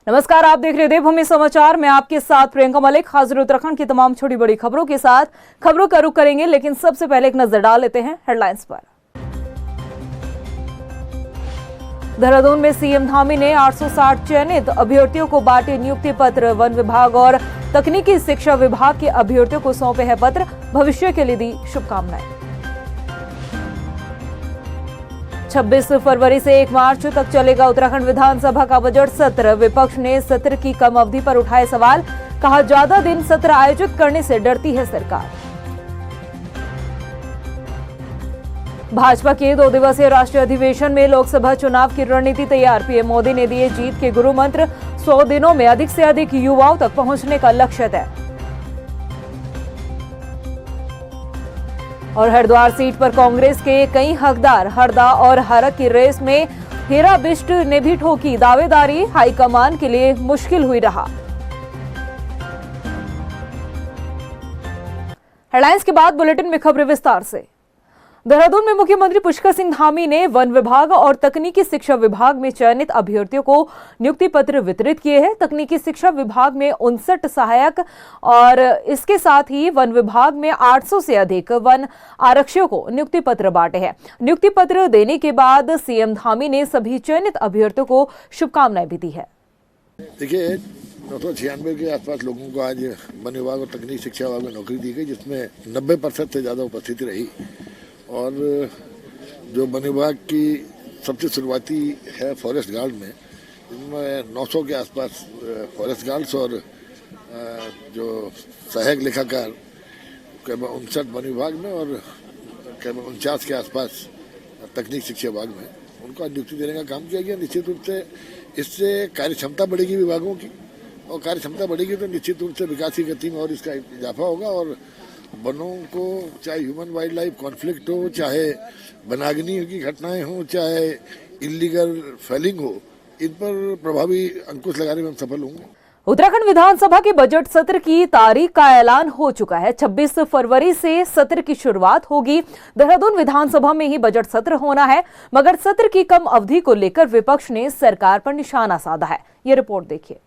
नमस्कार, आप देख रहे हैं देवभूमि समाचार। मैं आपके साथ प्रियंका मलिक हाजिर उत्तराखंड की तमाम छोटी बड़ी खबरों के साथ। खबरों का रुख करेंगे, लेकिन सबसे पहले एक नजर डाल लेते हैं हेडलाइंस पर। देहरादून में सीएम धामी ने 860 चयनित अभ्यर्थियों को बांटे नियुक्ति पत्र। वन विभाग और तकनीकी शिक्षा विभाग के अभ्यर्थियों को सौंपे हैं पत्र। भविष्य के लिए दी शुभकामनाएं। 26 फरवरी से 1 मार्च तक चलेगा उत्तराखंड विधानसभा का बजट सत्र। विपक्ष ने सत्र की कम अवधि पर उठाए सवाल। कहा, ज्यादा दिन सत्र आयोजित करने से डरती है सरकार। भाजपा के 2 दिवसीय राष्ट्रीय अधिवेशन में लोकसभा चुनाव की रणनीति तैयार। पीएम मोदी ने दिए जीत के गुरु मंत्र। 100 दिनों में अधिक से अधिक युवाओं तक पहुंचने का लक्ष्य तय। और हरिद्वार सीट पर कांग्रेस के कई हकदार। हरदा और हरक की रेस में हेरा बिष्ट ने भी ठोकी दावेदारी। हाईकमान के लिए मुश्किल हुई रहा। हेडलाइंस के बाद बुलेटिन में खबरें विस्तार से। देहरादून में मुख्यमंत्री पुष्कर सिंह धामी ने वन विभाग और तकनीकी शिक्षा विभाग में चयनित अभ्यर्थियों को नियुक्ति पत्र वितरित किए हैं। तकनीकी शिक्षा विभाग में 59 सहायक और इसके साथ ही वन विभाग में 800 से अधिक वन आरक्षियों को नियुक्ति पत्र बांटे हैं। नियुक्ति पत्र देने के बाद सीएम धामी ने सभी चयनित अभ्यर्थियों को शुभकामनाएं भी दी है। देखिए, 996 के आसपास लोगों को आज वन विभाग और तकनीकी शिक्षा विभाग में नौकरी दी गई, जिसमें 90% से ज्यादा उपस्थिति रही। और जो वन विभाग की सबसे शुरुआती है फॉरेस्ट गार्ड में, इनमें 900 के आसपास फॉरेस्ट गार्ड्स और जो सहायक लेखाकार करीब 59 वन विभाग में और करीब 49 के आसपास तकनीक शिक्षा विभाग में उनको नियुक्ति देने का काम किया गया। निश्चित रूप से इससे कार्य क्षमता बढ़ेगी विभागों की, और कार्य क्षमता बढ़ेगी तो निश्चित रूप से विकास की गति में और इसका इजाफा होगा। और वनों को चाहे ह्यूमन वाइल्ड लाइफ कॉन्फ्लिक्ट हो, चाहे वनाग्नि की घटनाएं हो, चाहे इलीगल फेलिंग हो, इन पर प्रभावी अंकुश लगाने में हम सफल होंगे। उत्तराखंड विधानसभा के बजट सत्र की तारीख का ऐलान हो चुका है। 26 फरवरी से सत्र की शुरुआत होगी। देहरादून विधानसभा में ही बजट सत्र होना है, मगर सत्र की कम अवधि को लेकर विपक्ष ने सरकार पर निशाना साधा है। ये रिपोर्ट देखिए।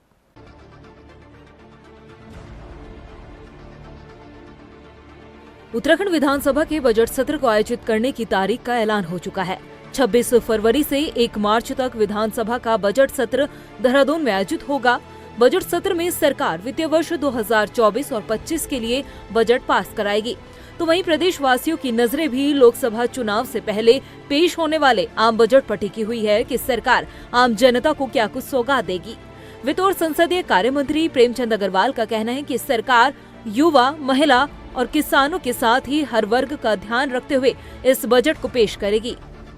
उत्तराखंड विधानसभा के बजट सत्र को आयोजित करने की तारीख का ऐलान हो चुका है। 26 फरवरी से 1 मार्च तक विधानसभा का बजट सत्र देहरादून में आयोजित होगा। बजट सत्र में सरकार वित्तीय वर्ष 2024 और 25 के लिए बजट पास कराएगी। तो वहीं प्रदेशवासियों की नजरें भी लोकसभा चुनाव से पहले पेश होने वाले आम बजट पर टिकी हुई है कि सरकार आम जनता को क्या कुछ सौगात देगी। वित्त और संसदीय कार्य मंत्री प्रेमचंद अग्रवाल का कहना है कि सरकार युवा, महिला और किसानों के साथ ही हर वर्ग का ध्यान रखते हुए इस बजट को पेश करेगी।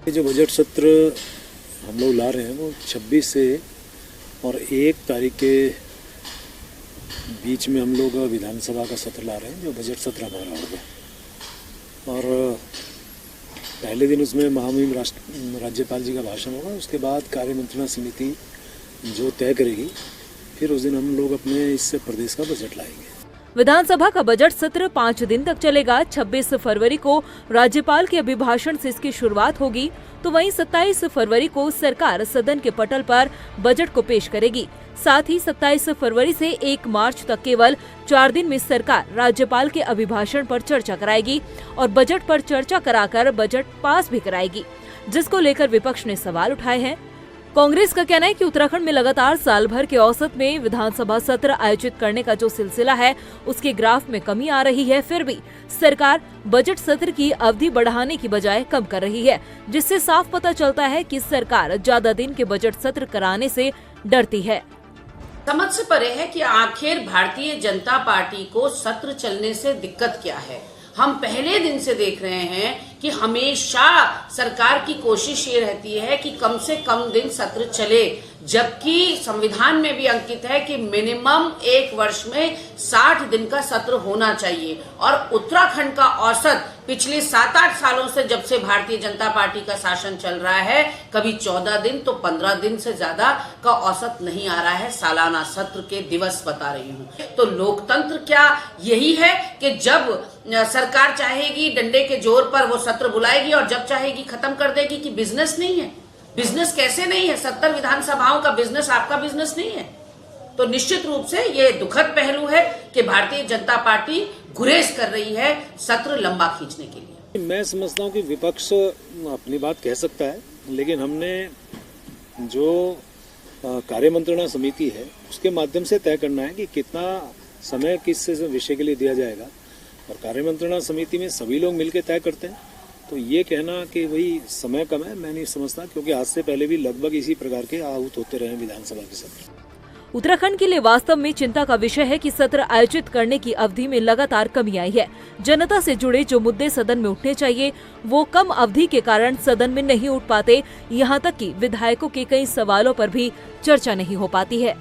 जो बजट सत्र हम लोग ला रहे हैं वो 26 से और 1 तारीख के बीच में हम लोग विधानसभा का सत्र ला रहे हैं, जो बजट सत्र हमारा होगा। और पहले दिन उसमें महामहिम राज्यपाल जी का भाषण होगा। उसके बाद कार्यमंत्रणा समिति जो तय करेगी, फिर उस दिन हम लोग अपने इस प्रदेश का बजट लाएंगे। विधानसभा का बजट सत्र 5 दिन तक चलेगा। 26 फरवरी को राज्यपाल के अभिभाषण से इसकी शुरुआत होगी, तो वहीं 27 फरवरी को सरकार सदन के पटल पर बजट को पेश करेगी। साथ ही 27 फरवरी से 1 मार्च तक केवल 4 दिन में सरकार राज्यपाल के अभिभाषण पर चर्चा कराएगी और बजट पर चर्चा कराकर बजट पास भी कराएगी, जिसको लेकर विपक्ष ने सवाल उठाए हैं। कांग्रेस का कहना है कि उत्तराखंड में लगातार साल भर के औसत में विधानसभा सत्र आयोजित करने का जो सिलसिला है, उसके ग्राफ में कमी आ रही है। फिर भी सरकार बजट सत्र की अवधि बढ़ाने की बजाय कम कर रही है, जिससे साफ पता चलता है कि सरकार ज्यादा दिन के बजट सत्र कराने से डरती है। समझ से परे है कि आखिर भारतीय जनता पार्टी को सत्र चलने से दिक्कत क्या है। हम पहले दिन से देख रहे हैं कि हमेशा सरकार की कोशिश ये रहती है कि कम से कम दिन सत्र चले, जबकि संविधान में भी अंकित है कि मिनिमम 1 वर्ष में 60 दिन का सत्र होना चाहिए। और उत्तराखंड का औसत पिछले 7-8 सालों से, जब से भारतीय जनता पार्टी का शासन चल रहा है, कभी 14 दिन तो 15 दिन से ज्यादा का औसत नहीं आ रहा है। सालाना सत्र के दिवस बता रही हूँ। तो लोकतंत्र क्या यही है कि जब सरकार चाहेगी डंडे के जोर पर वो सत्र बुलाएगी और जब चाहेगी खत्म कर देगी, कि बिजनेस नहीं है? बिजनेस कैसे नहीं है? 70 विधानसभाओं का बिजनेस आपका बिजनेस नहीं है? तो निश्चित रूप से ये दुखद पहलू है कि भारतीय जनता पार्टी गुरेज कर रही है सत्र लंबा खींचने के लिए। मैं समझता हूँ कि विपक्ष अपनी बात कह सकता है, लेकिन हमने जो कार्य मंत्रणा समिति है उसके माध्यम से तय करना है कि कितना समय किस विषय के लिए दिया जाएगा, और कार्य मंत्रणा समिति में सभी लोग मिलकर तय करते हैं। तो ये कहना कि वही समय कम है, मैं नहीं समझता, क्योंकि आज से पहले भी लगभग इसी प्रकार के आहूत होते रहे विधानसभा के सत्र। उत्तराखंड के लिए वास्तव में चिंता का विषय है कि सत्र आयोजित करने की अवधि में लगातार कमी आई है। जनता से जुड़े जो मुद्दे सदन में उठने चाहिए वो कम अवधि के कारण सदन में नहीं उठ पाते। यहाँ तक कि विधायकों के कई सवालों पर भी चर्चा नहीं हो पाती है।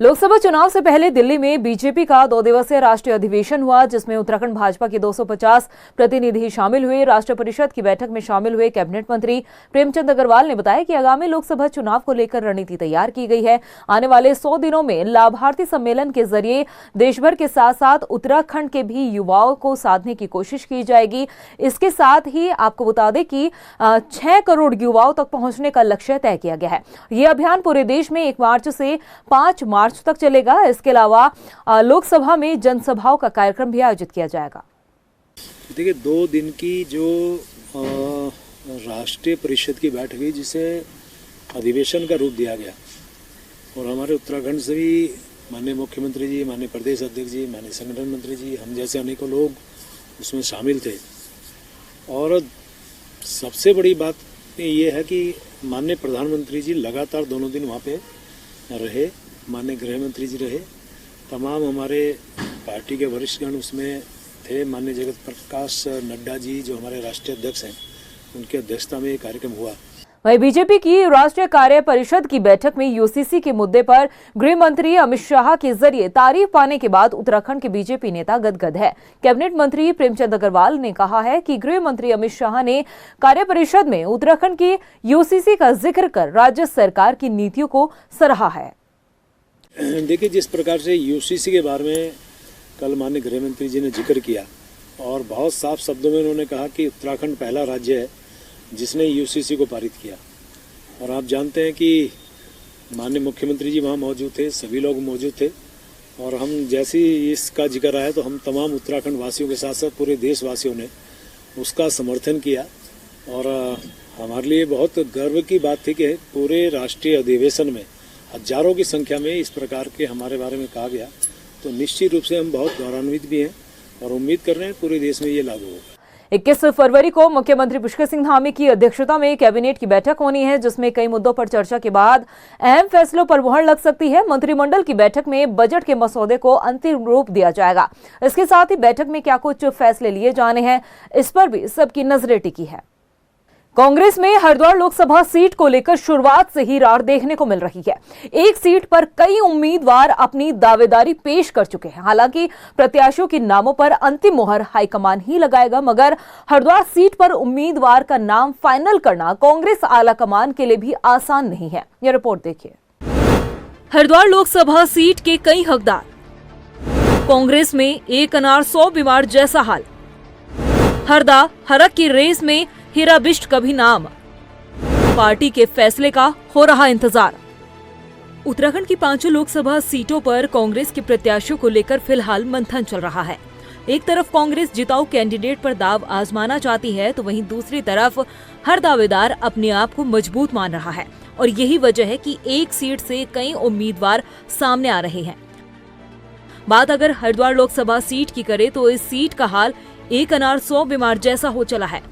लोकसभा चुनाव से पहले दिल्ली में बीजेपी का 2 दिवसीय राष्ट्रीय अधिवेशन हुआ, जिसमें उत्तराखंड भाजपा के 250 प्रतिनिधि शामिल हुए। राष्ट्रीय परिषद की बैठक में शामिल हुए कैबिनेट मंत्री प्रेमचंद अग्रवाल ने बताया कि आगामी लोकसभा चुनाव को लेकर रणनीति तैयार की गई है। आने वाले 100 दिनों में लाभार्थी सम्मेलन के जरिए देश भर के साथ साथ उत्तराखंड के भी युवाओं को साधने की कोशिश की जाएगी। इसके साथ ही आपको बता दें कि 6 करोड़ युवाओं तक पहुंचने का लक्ष्य तय किया गया है। ये अभियान पूरे देश में 1 मार्च से 5 मार्च तक चलेगा। इसके अलावा लोकसभा में जनसभाओं का कार्यक्रम भी आयोजित किया जाएगा। देखिए, 2 दिन की जो राष्ट्रीय परिषद की बैठक हुई, जिसे अधिवेशन का रूप दिया गया, और हमारे उत्तराखंड से भी माननीय मुख्यमंत्री जी, माननीय प्रदेश अध्यक्ष जी, माननीय संगठन मंत्री जी, हम जैसे अनेकों लोग उसमें शामिल थे। और सबसे बड़ी बात ये है कि माननीय प्रधानमंत्री जी लगातार दोनों दिन वहाँ पे रहे, माननीय गृह मंत्री जी रहे, तमाम हमारे पार्टी के वरिष्ठगण उसमें थे। माननीय जगत प्रकाश नड्डा जी जो हमारे राष्ट्रीय अध्यक्ष हैं, उनकी अध्यक्षता में ये कार्यक्रम हुआ। वहीं बीजेपी की राष्ट्रीय कार्य परिषद की बैठक में यूसीसी के मुद्दे पर गृह मंत्री अमित शाह के जरिए तारीफ पाने के बाद उत्तराखंड के बीजेपी नेता गदगद है। कैबिनेट मंत्री प्रेमचंद अग्रवाल ने कहा है कि गृह मंत्री अमित शाह ने कार्य परिषद में उत्तराखंड की यूसीसी का जिक्र कर राज्य सरकार की नीतियों को सराहा है। देखिए, जिस प्रकार से यूसीसी के बारे में कल माननीय गृह मंत्री जी ने जिक्र किया, और बहुत साफ शब्दों में उन्होंने कहा कि उत्तराखंड पहला राज्य है जिसने यूसीसी को पारित किया। और आप जानते हैं कि माननीय मुख्यमंत्री जी वहाँ मौजूद थे, सभी लोग मौजूद थे, और हम जैसे ही इसका जिक्र आया तो हम तमाम उत्तराखंड वासियों के साथ साथ पूरे देशवासियों ने उसका समर्थन किया। और हमारे लिए बहुत गर्व की बात थी कि पूरे राष्ट्रीय अधिवेशन में हजारों की संख्या में इस प्रकार के हमारे बारे में कहा गया। तो निश्चित रूप से हम बहुत गौरवान्वित भी हैं और उम्मीद कर रहे हैं पूरे देश में ये लागू होगा। 21 फरवरी को मुख्यमंत्री पुष्कर सिंह धामी की अध्यक्षता में कैबिनेट की बैठक होनी है, जिसमें कई मुद्दों पर चर्चा के बाद अहम फैसलों पर मुहर लग सकती है। मंत्रिमंडल की बैठक में बजट के मसौदे को अंतिम रूप दिया जाएगा। इसके साथ ही बैठक में क्या कुछ फैसले लिए जाने हैं, इस पर भी सबकी नजरें टिकी है। कांग्रेस में हरिद्वार लोकसभा सीट को लेकर शुरुआत से ही रार देखने को मिल रही है। एक सीट पर कई उम्मीदवार अपनी दावेदारी पेश कर चुके हैं। हालांकि प्रत्याशियों के नामों पर अंतिम मुहर हाईकमान ही लगाएगा, मगर हरिद्वार सीट पर उम्मीदवार का नाम फाइनल करना कांग्रेस आला कमान के लिए भी आसान नहीं है। यह रिपोर्ट देखिए। हरिद्वार लोकसभा सीट के कई हकदार। कांग्रेस में एक अनार 100 बीमार जैसा हाल। हरदा हरक की रेस में हीरा बिष्ट का भी नाम। पार्टी के फैसले का हो रहा इंतजार। उत्तराखंड की 5 लोकसभा सीटों पर कांग्रेस के प्रत्याशियों को लेकर फिलहाल मंथन चल रहा है। एक तरफ कांग्रेस जिताऊ कैंडिडेट पर दाव आजमाना चाहती है, तो वहीं दूसरी तरफ हर दावेदार अपने आप को मजबूत मान रहा है, और यही वजह है कि एक सीट से कई उम्मीदवार सामने आ रहे हैं। बात अगर हरिद्वार लोकसभा सीट की करे तो इस सीट का हाल एक अनार 100 बीमार जैसा हो चला है।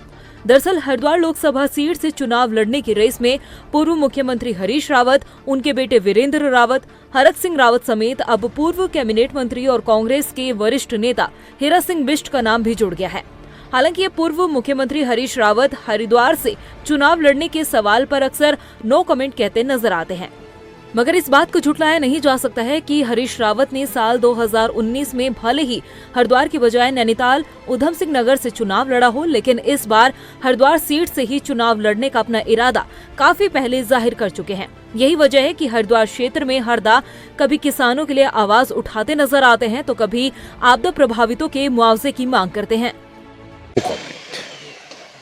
दरअसल हरिद्वार लोकसभा सीट से चुनाव लड़ने की रेस में पूर्व मुख्यमंत्री हरीश रावत, उनके बेटे वीरेंद्र रावत, हरक सिंह रावत समेत अब पूर्व कैबिनेट मंत्री और कांग्रेस के वरिष्ठ नेता हीरा सिंह बिष्ट का नाम भी जुड़ गया है। हालांकि ये पूर्व मुख्यमंत्री हरीश रावत हरिद्वार से चुनाव लड़ने के सवाल पर अक्सर नो कमेंट कहते नजर आते हैं, मगर इस बात को झुठलाया नहीं जा सकता है कि हरीश रावत ने साल 2019 में भले ही हरिद्वार की बजाय नैनीताल उधम सिंह नगर से चुनाव लड़ा हो, लेकिन इस बार हरिद्वार सीट से ही चुनाव लड़ने का अपना इरादा काफी पहले जाहिर कर चुके हैं। यही वजह है कि हरिद्वार क्षेत्र में हरदा कभी किसानों के लिए आवाज उठाते नजर आते हैं, तो कभी आपदा प्रभावितों के मुआवजे की मांग करते हैं।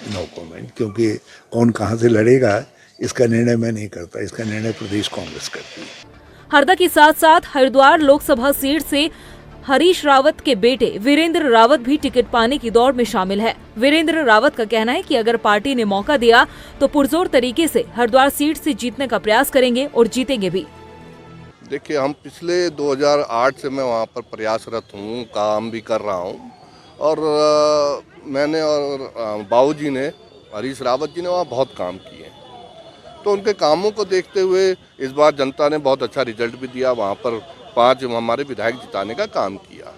नो कमेंट, क्योंकि कौन कहां से लड़ेगा इसका निर्णय मैं नहीं करता, इसका निर्णय प्रदेश कांग्रेस करती है। हरदा के साथ साथ हरिद्वार लोकसभा सीट से हरीश रावत के बेटे वीरेंद्र रावत भी टिकट पाने की दौड़ में शामिल है। वीरेंद्र रावत का कहना है कि अगर पार्टी ने मौका दिया तो पुरजोर तरीके से हरिद्वार सीट से जीतने का प्रयास करेंगे और जीतेंगे भी। देखिए, हम पिछले 2008 से मैं वहाँ पर प्रयासरत हूँ, काम भी कर रहा हूँ और मैंने और बाबूजी ने, हरीश रावत जी ने वहाँ बहुत काम किए। तो उनके कामों को देखते हुए इस बार जनता ने बहुत अच्छा रिजल्ट भी दिया। वहाँ पर 5 हमारे विधायक जिताने का काम किया।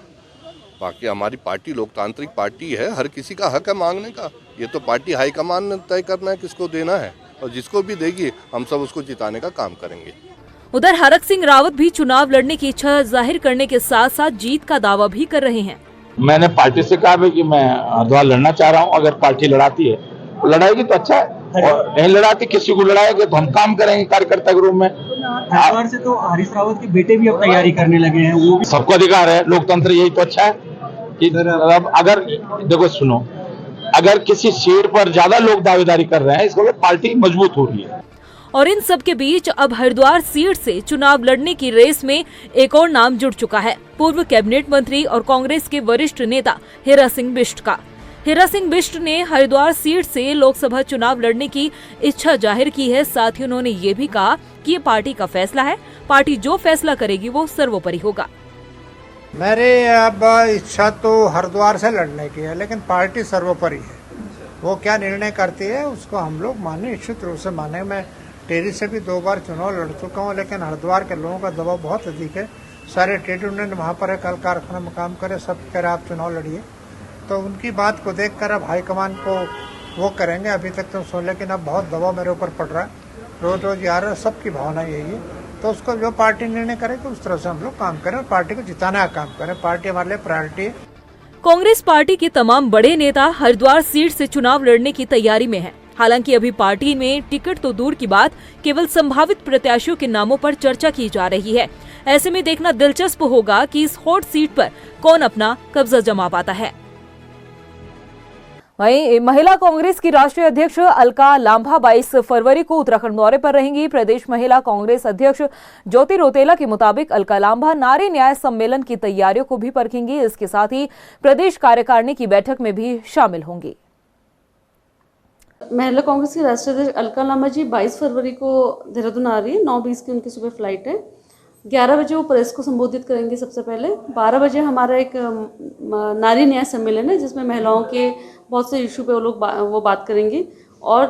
बाकी हमारी पार्टी लोकतांत्रिक पार्टी है, हर किसी का हक है मांगने का। ये तो पार्टी हाईकमान ने तय करना है किसको देना है, और जिसको भी देगी हम सब उसको जिताने का काम करेंगे। उधर हरक सिंह रावत भी चुनाव लड़ने की इच्छा जाहिर करने के साथ साथ जीत का दावा भी कर रहे हैं। मैंने पार्टी से कहा है कि मैं हरिद्वार लड़ना चाह रहा हूँ। अगर पार्टी लड़ाती है तो लड़ाएगी तो अच्छा है, और नहीं लड़ाती किसी को लड़ाएगी तो हम काम करेंगे कार्यकर्ता के रूप में। हरिद्वार से तो हरीश रावत के बेटे भी अब तैयारी करने लगे हैं, वो भी सबको अधिकार है, लोकतंत्र यही तो अच्छा है कि अब अगर देखो सुनो, अगर किसी सीट पर ज्यादा लोग दावेदारी कर रहे हैं इसको पार्टी मजबूत हो रही है। और इन सब के बीच अब हरिद्वार सीट से चुनाव लड़ने की रेस में एक और नाम जुड़ चुका है, पूर्व कैबिनेट मंत्री और कांग्रेस के वरिष्ठ नेता हीरा सिंह बिष्ट का। हीरा सिंह बिष्ट ने हरिद्वार सीट से लोकसभा चुनाव लड़ने की इच्छा जाहिर की है। साथ ही उन्होंने ये भी कहा कि ये पार्टी का फैसला है, पार्टी जो फैसला करेगी वो सर्वोपरि होगा। मेरी अब इच्छा तो हरिद्वार से लड़ने की है, लेकिन पार्टी सर्वोपरि है। वो क्या निर्णय करती है उसको हम लोग माने, निश्चित रूप से माने। मैं टेरी से भी 2 बार चुनाव लड़ चुका हूँ, लेकिन हरिद्वार के लोगों का दबाव बहुत अधिक है। सारे ट्रेड यूनियन वहाँ पर है, कल कारखाना में काम करे, सब कह रहे आप चुनाव लड़िए। तो उनकी बात को देखकर अब हाईकमान को वो करेंगे। अभी तक तो सुन, लेकिन अब बहुत दबाव मेरे ऊपर पड़ रहा है, रोज रोज आ रहा है, सबकी भावना यही है। तो उसको जो पार्टी निर्णय करेगी उस तरह से हम लोग काम करें और पार्टी को जिताने का काम करें। पार्टी हमारे लिए प्रायोरिटी है। कांग्रेस पार्टी के तमाम बड़े नेता हरिद्वार सीट से चुनाव लड़ने की तैयारी में हैं। हालांकि अभी पार्टी में टिकट तो दूर की बात, केवल संभावित प्रत्याशियों के नामों पर चर्चा की जा रही है। ऐसे में देखना दिलचस्प होगा कि इस हॉट सीट पर कौन अपना कब्जा जमा पाता है। वहीं महिला कांग्रेस की राष्ट्रीय अध्यक्ष अलका लांबा 22 फरवरी को उत्तराखंड दौरे पर रहेंगी। प्रदेश महिला कांग्रेस अध्यक्ष ज्योति रौतेला के मुताबिक अलका लांबा नारी न्याय सम्मेलन की तैयारियों को भी परखेंगी। इसके साथ ही प्रदेश कार्यकारिणी की बैठक में भी शामिल होंगी। महिला कांग्रेस की राष्ट्रीय अध्यक्ष अलका लांबा जी 22 फरवरी को देहरादून आ रही है। 9:20 की उनकी सुबह फ्लाइट है। 11 बजे वो प्रेस को संबोधित करेंगे सबसे पहले। 12 बजे हमारा एक नारी न्याय सम्मेलन है, जिसमें महिलाओं के बहुत से इशू पे वो लोग वो बात करेंगी। और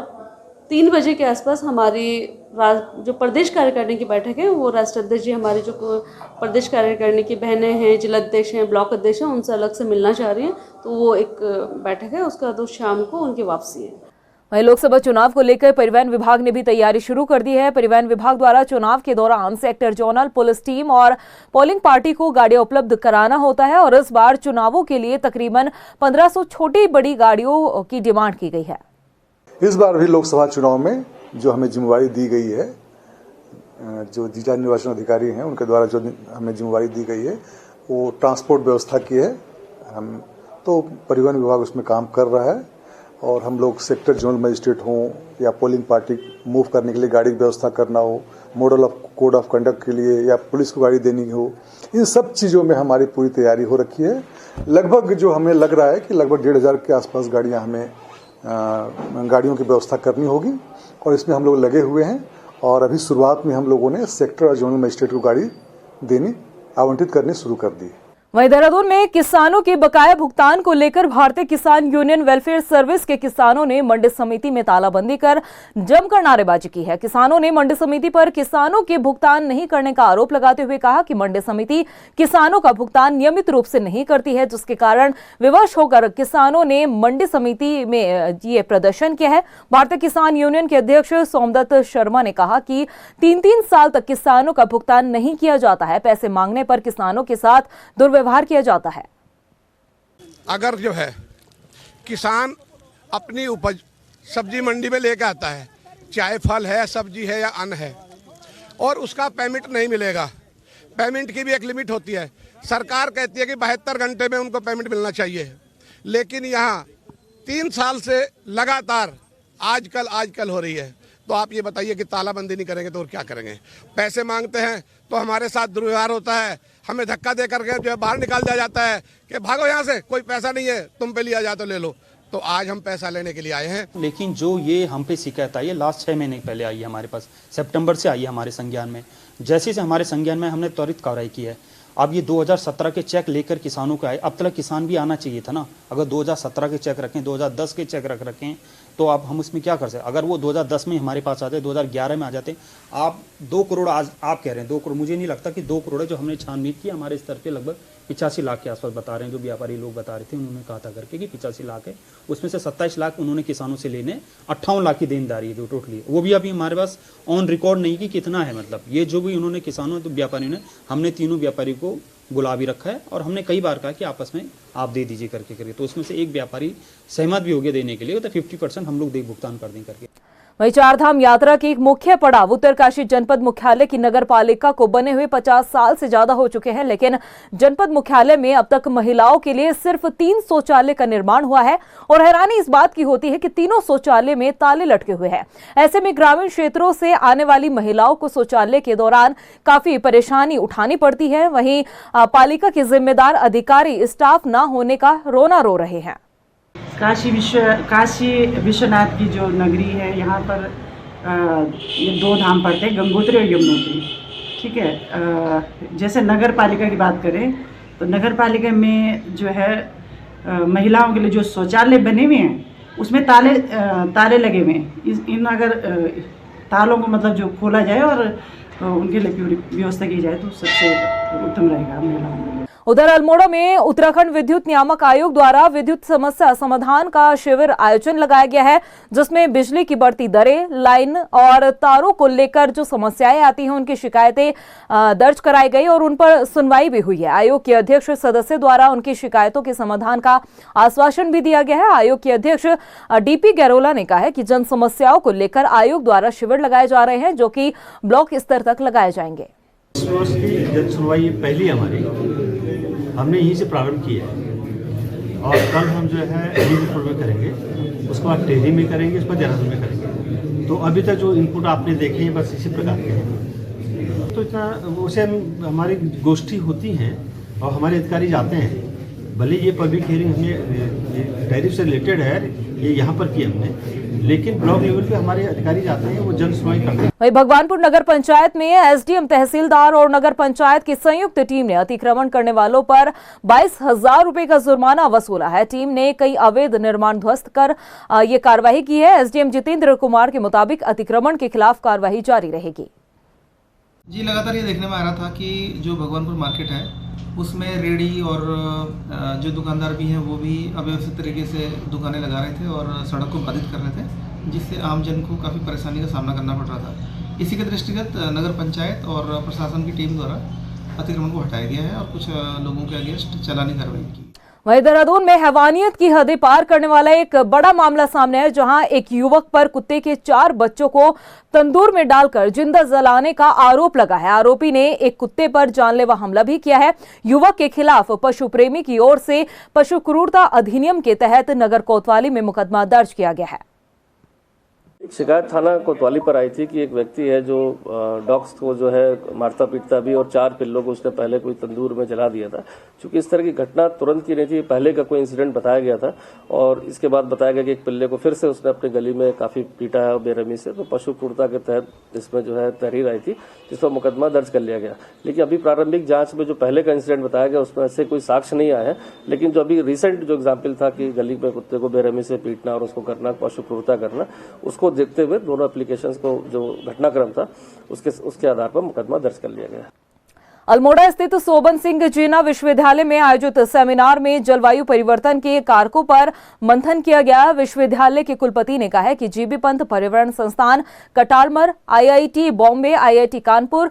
3 बजे के आसपास हमारी जो प्रदेश कार्यकारिणी की बैठक है, वो राष्ट्रीय अध्यक्ष जी हमारी जो प्रदेश कार्यकारिणी की बहनें हैं, जिला अध्यक्ष हैं, ब्लॉक अध्यक्ष हैं, उनसे अलग से मिलना चाह रही हैं। तो वो एक बैठक है, उसका तो शाम को उनकी वापसी है। वहीं लोकसभा चुनाव को लेकर परिवहन विभाग ने भी तैयारी शुरू कर दी है। परिवहन विभाग द्वारा चुनाव के दौरान सेक्टर जोनल पुलिस टीम और पोलिंग पार्टी को गाड़ियां उपलब्ध कराना होता है और इस बार चुनावों के लिए तकरीबन 1500 छोटी बड़ी गाड़ियों की डिमांड की गई है। इस बार भी लोकसभा चुनाव में जो हमें जिम्मेवारी दी गई है, जो जिला निर्वाचन अधिकारी हैं उनके द्वारा जो हमें जिम्मेवारी दी गई है, वो ट्रांसपोर्ट व्यवस्था की है। हम तो परिवहन विभाग उसमें काम कर रहा है और हम लोग सेक्टर जोनल मजिस्ट्रेट हों या पोलिंग पार्टी मूव करने के लिए गाड़ी की व्यवस्था करना हो, model of code of conduct के लिए या पुलिस को गाड़ी देनी हो, इन सब चीज़ों में हमारी पूरी तैयारी हो रखी है। लगभग जो हमें लग रहा है कि लगभग 1,500 के आसपास गाड़ियां हमें गाड़ियों की व्यवस्था करनी होगी और इसमें हम लोग लगे हुए हैं। और अभी शुरुआत में हम लोगों ने सेक्टर और जोनल मजिस्ट्रेट को गाड़ी देनी आवंटित करनी शुरू कर दी। वहीं देहरादून में किसानों के बकाया भुगतान को लेकर भारतीय किसान यूनियन वेलफेयर सर्विस के किसानों ने मंडी समिति में तालाबंदी कर जमकर नारेबाजी की है। किसानों ने मंडी समिति पर किसानों के भुगतान नहीं करने का आरोप लगाते हुए कहा कि मंडी समिति किसानों का भुगतान नियमित रूप से नहीं करती है, जिसके कारण विवश होकर किसानों ने मंडी समिति में ये प्रदर्शन किया है। भारतीय किसान यूनियन के अध्यक्ष सोमदत्त शर्मा ने कहा कि 3-3 साल तक किसानों का भुगतान नहीं किया जाता है। पैसे मांगने पर किसानों के साथ व्यवहार किया जाता है। अगर जो है किसान अपनी उपज सब्जी मंडी में लेकर आता है, चाहे फल है, सब्जी है या अन्न है, और उसका पेमेंट नहीं मिलेगा। पेमेंट की भी एक लिमिट होती है। सरकार कहती है कि 72 घंटे में उनको पेमेंट मिलना चाहिए, लेकिन यहाँ 3 साल से लगातार आजकल हो रही है। तो आप ये बताइए कि तालाबंदी नहीं करेंगे तो और क्या करेंगे। पैसे मांगते हैं तो हमारे साथ दुर्व्यवहार होता है, हमें धक्का दे करके जो है बाहर निकाल दिया जाता है कि भागो यहाँ से, कोई पैसा नहीं है, तुम पे लिया जाए तो ले लो। तो आज हम पैसा लेने के लिए आए हैं। लेकिन जो ये हम पे शिकायत आई है लास्ट 6 महीने पहले आई है, हमारे पास सितंबर से आई है हमारे संज्ञान में। जैसे से हमारे संज्ञान में हमने त्वरित कार्रवाई की है। अब ये 2017 के चेक लेकर किसानों को आए, अब तक किसान भी आना चाहिए था ना। अगर 2017 के चेक रखें, 2010 के चेक रखें तो अब हम उसमें क्या कर सकते। अगर वो 2010 में हमारे पास आते, 2011 में आ जाते। आप 2 करोड़ आज आप कह रहे हैं 2 करोड़, मुझे नहीं लगता कि 2 करोड़ है। जो हमने छानबीन की हमारे स्तर पे लगभग 85 लाख के आसपास बता रहे हैं, जो व्यापारी लोग बता रहे थे, उन्होंने कहा था करके कि 85 लाख है। उसमें से 27 लाख उन्होंने किसानों से लेने, 58 लाख की देनदारी है जो टोटली, वो भी अभी हमारे पास ऑन रिकॉर्ड नहीं कि कितना है। मतलब ये जो भी उन्होंने किसानों तो व्यापारियों ने, हमने तीनों व्यापारी को बुला भी रखा है और हमने कई बार कहा कि आपस में आप दे दीजिए करके करिए। तो उसमें से एक व्यापारी सहमत भी हो गया देने के लिए, तो 50% हम लोग भुगतान कर दें करके। वहीं चारधाम यात्रा की एक मुख्य पड़ाव उत्तरकाशी जनपद मुख्यालय की नगर पालिका को बने हुए 50 साल से ज्यादा हो चुके हैं, लेकिन जनपद मुख्यालय में अब तक महिलाओं के लिए सिर्फ 3 शौचालय का निर्माण हुआ है और हैरानी इस बात की होती है कि तीनों शौचालय में ताले लटके हुए हैं। ऐसे में ग्रामीण क्षेत्रों से आने वाली महिलाओं को शौचालय के दौरान काफी परेशानी उठानी पड़ती है। वहीं पालिका के जिम्मेदार अधिकारी स्टाफ न होने का रोना रो रहे हैं। काशी विश्वनाथ की जो नगरी है, यहाँ पर ये 2 धाम पड़ते हैं, गंगोत्री और यमुनोत्री। ठीक है, जैसे नगर पालिका की बात करें तो नगर पालिका में जो है महिलाओं के लिए जो शौचालय बने हुए हैं उसमें ताले लगे हुए हैं। इन अगर तालों को मतलब जो खोला जाए और उनके लिए पूरी व्यवस्था की जाए तो सबसे उत्तम रहेगा महिलाओं के लिए। उधर अल्मोड़ा में उत्तराखंड विद्युत नियामक आयोग द्वारा विद्युत समस्या समाधान का शिविर आयोजन लगाया गया है, जिसमें बिजली की बढ़ती दरें, लाइन और तारों को लेकर जो समस्याएं आती हैं उनकी शिकायतें दर्ज कराई गई और उन पर सुनवाई भी हुई है। आयोग के अध्यक्ष सदस्य द्वारा उनकी शिकायतों के समाधान का आश्वासन भी दिया गया है। आयोग के अध्यक्ष डीपी गैरोला ने कहा है कि जन समस्याओं को लेकर आयोग द्वारा शिविर लगाए जा रहे हैं, जो कि ब्लॉक स्तर तक लगाए जाएंगे। इस वर्ष की जन सुनवाई पहली हमारी हमने यहीं से प्रारंभ किया है और कल हम जो है अलीपुर में करेंगे, उसके बाद टेहरी में करेंगे, उसके बाद देहरादून में करेंगे। तो अभी तक जो इनपुट आपने देखे हैं बस इसी प्रकार के हैं। तो इतना उसे हमारी गोष्ठी होती हैं और हमारे अधिकारी जाते हैं। भले ये पब्लिक हियरिंग हमें टैरिफ से रिलेटेड है, ये यहाँ पर की हमने, लेकिन ब्लॉक लेवल पे हमारे अधिकारी जाते हैं, वो जन सुनवाई करते हैं। वहीं भगवानपुर नगर पंचायत में एसडीएम, तहसीलदार और नगर पंचायत की संयुक्त टीम ने अतिक्रमण करने वालों पर 22,000 रुपए का जुर्माना वसूला है। टीम ने कई अवैध निर्माण ध्वस्त कर ये कार्रवाई की है। एसडीएम जितेंद्र कुमार के मुताबिक अतिक्रमण के खिलाफ कार्रवाई जारी रहेगी। जी, लगातार ये देखने में आ रहा था कि जो भगवानपुर मार्केट है उसमें रेडी और जो दुकानदार भी हैं वो भी अव्यवस्थित तरीके से दुकानें लगा रहे थे और सड़क को बाधित कर रहे थे, जिससे आमजन को काफ़ी परेशानी का सामना करना पड़ रहा था। इसी के दृष्टिगत नगर पंचायत और प्रशासन की टीम द्वारा अतिक्रमण को हटाया गया है और कुछ लोगों के अगेंस्ट चालानी कार्रवाई की। वहीं देहरादून में हैवानियत की हदें पार करने वाला एक बड़ा मामला सामने है, जहां एक युवक पर कुत्ते के 4 बच्चों को तंदूर में डालकर जिंदा जलाने का आरोप लगा है। आरोपी ने एक कुत्ते पर जानलेवा हमला भी किया है। युवक के खिलाफ पशु प्रेमी की ओर से पशु क्रूरता अधिनियम के तहत नगर कोतवाली में मुकदमा दर्ज किया गया है। एक शिकायत थाना कोतवाली पर आई थी कि एक व्यक्ति है जो डॉग्स को जो है मारता पीटता भी और 4 पिल्लों को उसने पहले कोई तंदूर में जला दिया था। चूंकि इस तरह की घटना तुरंत की नहीं थी, पहले का कोई इंसिडेंट बताया गया था और इसके बाद बताया गया कि एक पिल्ले को फिर से उसने अपनी गली में काफी पीटा है बेरहमी से। तो पशु क्रूरता के तहत इसमें जो है तहरीर आई थी, जिस पर मुकदमा दर्ज कर लिया गया। लेकिन अभी प्रारंभिक जांच में जो पहले का इंसिडेंट बताया गया उसमें ऐसे कोई साक्ष्य नहीं आया है। लेकिन जो अभी रिसेंट जो एग्जाम्पल था कि गली में कुत्ते को बेरहमी से पीटना और उसको करना, पशु क्रूरता करना, उसको देखते हुए दोनों एप्लीकेशंस को जो घटनाक्रम था उसके आधार पर मुकदमा दर्ज कर लिया गया। अल्मोड़ा स्थित सोबन सिंह जीना विश्वविद्यालय में आयोजित सेमिनार में जलवायु परिवर्तन के कारकों पर मंथन किया गया। विश्वविद्यालय के कुलपति ने कहा है कि जीबी पंत पर्यावरण संस्थान, कटारमर, आईआईटी बॉम्बे, आईआईटी कानपुर,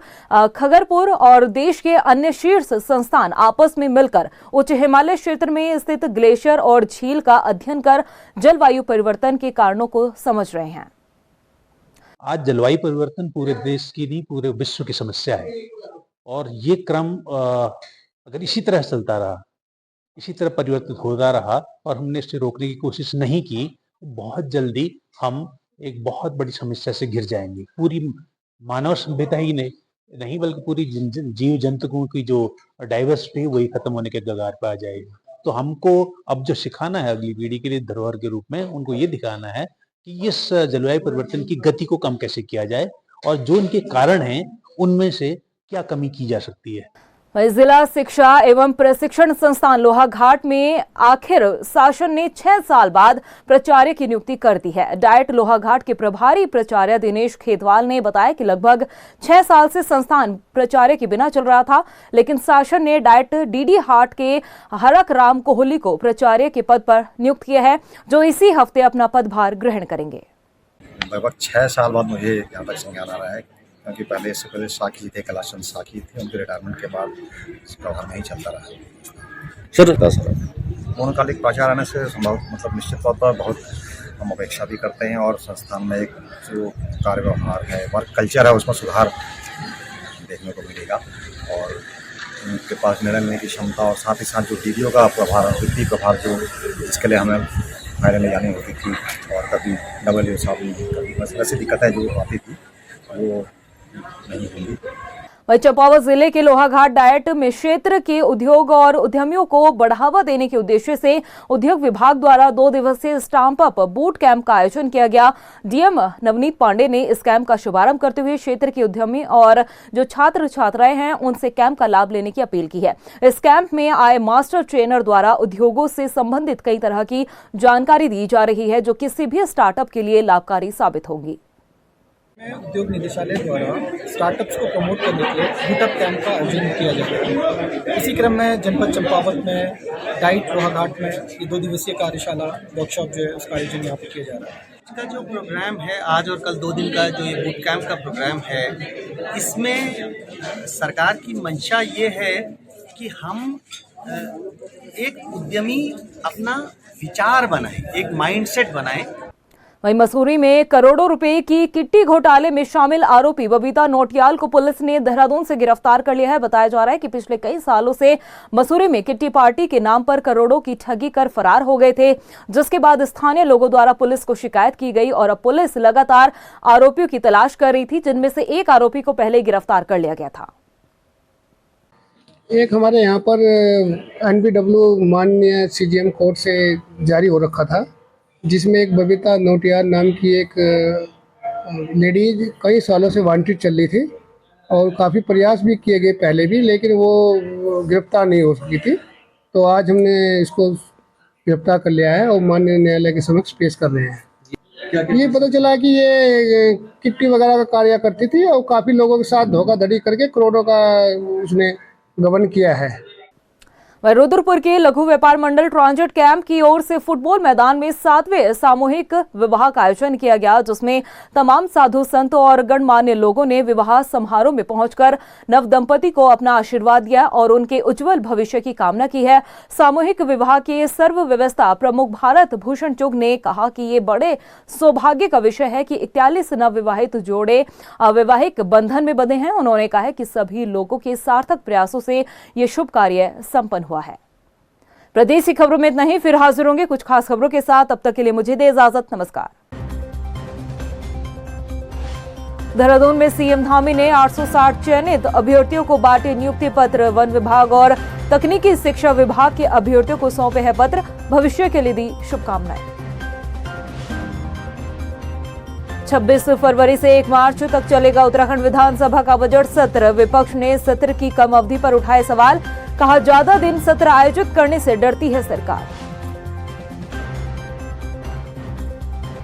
खगरपुर और देश के अन्य शीर्ष संस्थान आपस में मिलकर उच्च हिमालय क्षेत्र में स्थित ग्लेशियर और झील का अध्ययन कर जलवायु परिवर्तन के कारणों को समझ रहे हैं। आज जलवायु परिवर्तन पूरे देश की नहीं, पूरे विश्व की समस्या है और ये क्रम अगर इसी तरह चलता रहा, इसी तरह परिवर्तित होता रहा और हमने इसे रोकने की कोशिश नहीं की, बहुत जल्दी हम एक बहुत बड़ी समस्या से घिर जाएंगे। पूरी मानव सभ्यता ही नहीं, नहीं बल्कि पूरी जीव जंतुओं की जो डाइवर्सिटी वही खत्म होने के कगार पर आ जाएगी। तो हमको अब जो सिखाना है अगली पीढ़ी के लिए धरोहर के रूप में, उनको ये दिखाना है कि इस जलवायु परिवर्तन की गति को कम कैसे किया जाए और जो इनके कारण हैं उनमें से क्या कमी की जा सकती है। जिला शिक्षा एवं प्रशिक्षण संस्थान लोहाघाट में आखिर शासन ने 6 साल बाद प्राचार्य की नियुक्ति कर दी है। डाइट लोहाघाट के प्रभारी प्राचार्य दिनेश खेतवाल ने बताया कि लगभग 6 साल से संस्थान प्राचार्य के बिना चल रहा था, लेकिन शासन ने डाइट डीडी हाट के हरक राम कोहली को प्राचार्य के पद पर नियुक्त किया है, जो इसी हफ्ते अपना पदभार ग्रहण करेंगे। लगभग 6 साल बाद मुझे यहाँ तक संज्ञान आ रहा है, क्योंकि पहले इससे पहले साकी थे, कैलाशचंद साकी थे, उनके रिटायरमेंट के बाद प्रभार नहीं चलता रहा। सर पूर्णकालिक प्राचार्य आने से संभव मतलब निश्चित तौर पर बहुत हम अपेक्षा भी करते हैं और संस्थान में एक जो कार्य व्यवहार है, वर्क कल्चर है, उसमें सुधार देखने को मिलेगा और उनके पास निर्णय लेने की क्षमता और साथ ही साथ जो डीडीओ का प्रभार, वित्तीय प्रभार जो जिसके लिए हमें फाइलें ले जानी होती थी और कभी डबल साहब कभी ऐसी दिक्कतें जो आती थी वो नहीं होंगी। वहीं चंपावत जिले के लोहाघाट डाइट में क्षेत्र के उद्योग और उद्यमियों को बढ़ावा देने के उद्देश्य से उद्योग विभाग द्वारा 2 दिवसीय स्टाम्प अप बूट कैंप का आयोजन किया गया। डीएम नवनीत पांडे ने इस कैंप का शुभारंभ करते हुए क्षेत्र के उद्यमी और जो छात्र छात्राएं हैं उनसे कैंप का लाभ लेने की अपील की है। इस कैंप में आए मास्टर ट्रेनर द्वारा उद्योगों से संबंधित कई तरह की जानकारी दी जा रही है, जो किसी भी स्टार्टअप के लिए लाभकारी साबित होगी। उद्योग निदेशालय द्वारा स्टार्टअप्स को प्रमोट करने के लिए बूटअप कैंप का आयोजन किया जा रहा है। इसी क्रम में जनपद चंपावत में डाइट लोहाघाट में ये 2 दिवसीय कार्यशाला वर्कशॉप जो है उसका आयोजन यहाँ पे किया जा रहा है। इसका जो प्रोग्राम है आज और कल 2 दिन का जो ये बूट कैंप का प्रोग्राम है, इसमें सरकार की मंशा ये है कि हम एक उद्यमी अपना विचार बनाए, एक माइंडसेट बनाए। वहीं मसूरी में करोड़ों रुपए की किट्टी घोटाले में शामिल आरोपी बबीता नोटियाल को पुलिस ने देहरादून से गिरफ्तार कर लिया है। बताया जा रहा है कि पिछले कई सालों से मसूरी में किट्टी पार्टी के नाम पर करोड़ों की ठगी कर फरार हो गए थे, जिसके बाद स्थानीय लोगों द्वारा पुलिस को शिकायत की गई और अब पुलिस लगातार आरोपियों की तलाश कर रही थी, जिनमें से एक आरोपी को पहले गिरफ्तार कर लिया गया था। एक हमारे यहाँ पर NBW माननीय CGM कोर्ट से जारी हो रखा था, जिसमें एक बबीता नोटियाल नाम की एक लेडीज कई सालों से वांटेड चल रही थी और काफ़ी प्रयास भी किए गए पहले भी, लेकिन वो गिरफ्तार नहीं हो सकी थी। तो आज हमने इसको गिरफ्तार कर लिया है और माननीय न्यायालय के समक्ष पेश कर रहे हैं। ये पता चला कि ये किट्टी वगैरह का कार्य करती थी और काफ़ी लोगों के साथ धोखाधड़ी करके करोड़ों का उसने गबन किया है। वह रुद्रपुर के लघु व्यापार मंडल ट्रांजिट कैंप की ओर से फुटबॉल मैदान में 7वें सामूहिक विवाह का आयोजन किया गया, जिसमें तमाम साधु संत और गणमान्य लोगों ने विवाह समारोह में पहुंचकर नव दंपति को अपना आशीर्वाद दिया और उनके उज्जवल भविष्य की कामना की है। सामूहिक विवाह के सर्व व्यवस्था प्रमुख भारत भूषण चुग ने कहा कि ये बड़े सौभाग्य का विषय है कि 41 नवविवाहित जोड़े वैवाहिक बंधन में बंधे हैं। उन्होंने कहा कि सभी लोगों के सार्थक प्रयासों से ये शुभ कार्य संपन्न हुआ है। प्रदेश की खबरों में इतना ही, फिर हाजिर होंगे कुछ खास खबरों के साथ। तब तक के लिए मुझे दे इजाजत, नमस्कार। देहरादून में सीएम धामी ने 860 चयनित अभ्यर्थियों को बांटे नियुक्ति पत्र। वन विभाग और तकनीकी शिक्षा विभाग के अभ्यर्थियों को सौंपे हैं पत्र, भविष्य के लिए दी शुभकामनाएं। 26 फरवरी से 1 मार्च तक चलेगा उत्तराखंड विधानसभा का बजट सत्र। विपक्ष ने सत्र की कम अवधि पर उठाए सवाल, कहा ज्यादा दिन सत्र आयोजित करने से डरती है सरकार।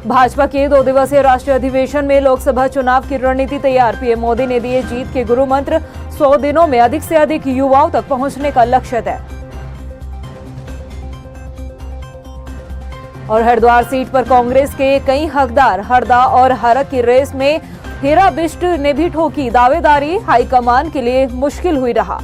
भाजपा के 2 दिवसीय राष्ट्रीय अधिवेशन में लोकसभा चुनाव की रणनीति तैयार। पीएम मोदी ने दिए जीत के गुरु मंत्र, 100 दिनों में अधिक से अधिक युवाओं तक पहुंचने का लक्ष्य तय। और हरिद्वार सीट पर कांग्रेस के कई हकदार, हरदा और हरक की रेस में हीरा बिष्ट ने भी ठोकी दावेदारी, हाईकमान के लिए मुश्किल हुई रहा।